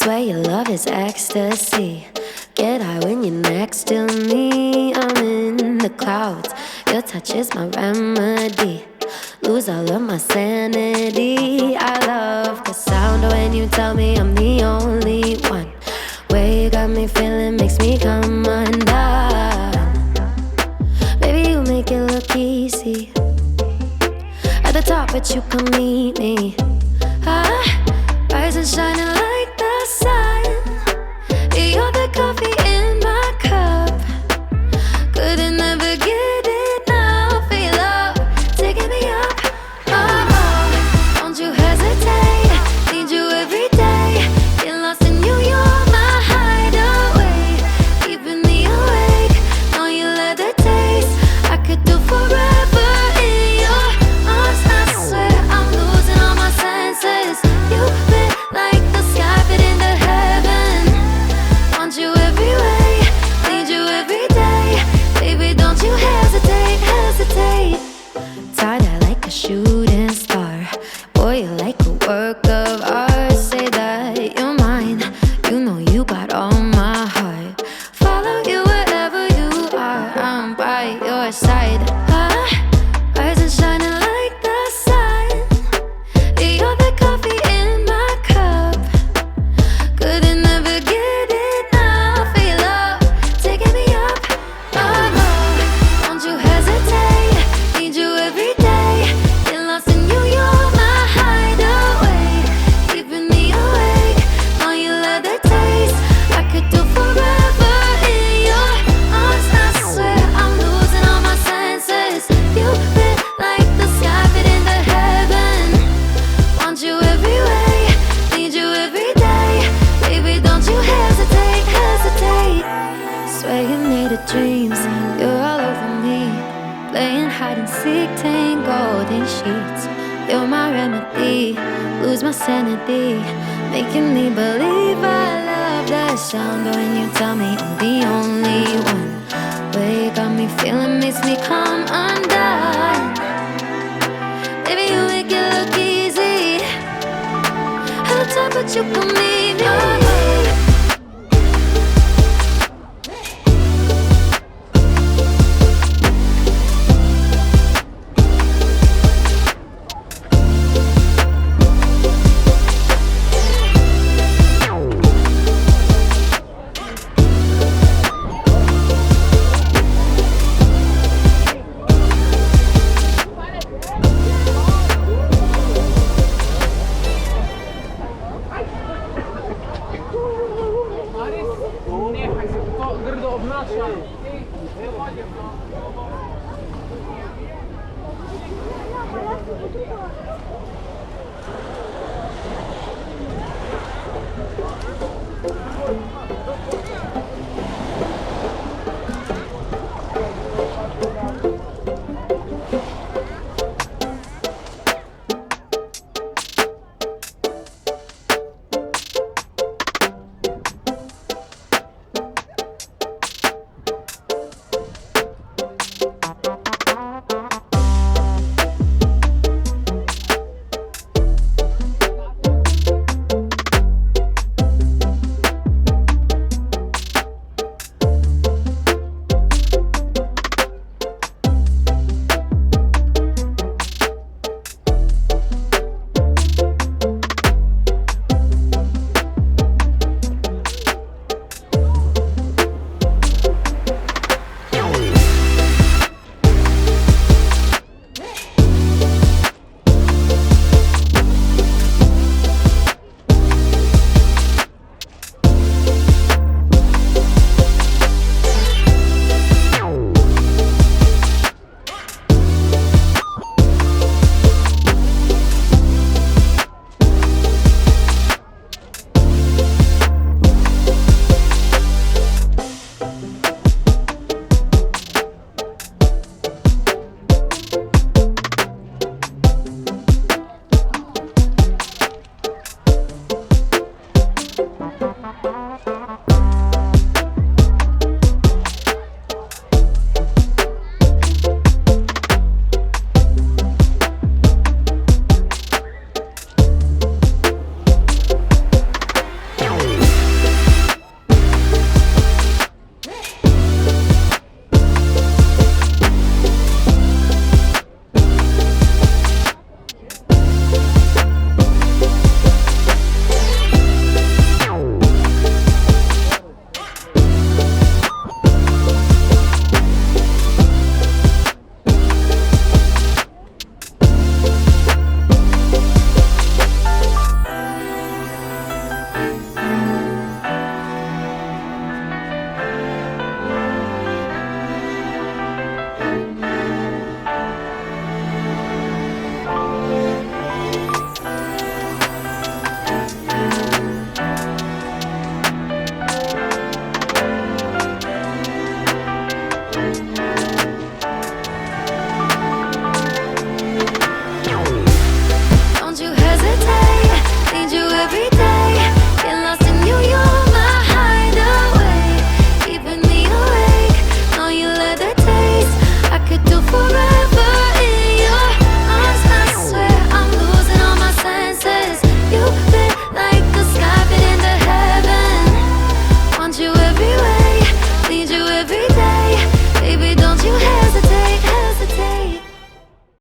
Swear your love is ecstasy. Get high when you're next to me. I'm in the clouds. Your touch is my remedy. Lose all of my sanity. I love the sound when you tell me I'm the only one. Way you got me feeling makes me come undone. Baby, you make it look easy. At the top, but you can meet me. Rise and shining like the sun. You're the coffee in my cup. Couldn't ever get enough of your love, taking me up. Oh, don't you hesitate. Need you every day. Get lost in you, you're my hideaway. Keeping me awake. Know you love the taste. I could do forever in your arms. I swear I'm losing all my senses. You fit like the sky fit into heaven. Want you every way, need you every day. Baby, don't you hesitate, hesitate. Tied like a shooting star. Boy, you're like a work of art. Say that you're mine. You know you got all my heart. Follow you wherever you are. I'm by your side. Rise and shining like the sun. You're the coffee in my cup. Couldn't ever get enough of your love, taking me up. Oh, don't you hesitate. Need you every day. Get lost in you, you're my hideaway. Keeping me awake. Know you love the taste. I could do forever in your arms. I swear I'm losing all my senses. You fit like the sky fit into heaven. Want you every way, need you every day. Baby, don't you hesitate, hesitate. Swear you made of dreams, you're all over me. Playing hide and seek, tangled in sheets. You're my remedy, lose my sanity. Making me believe I love the sound when you tell me I'm the only one. Way you got me feeling makes me come undone. Baby, you make it look easy. At the top, but you can meet me.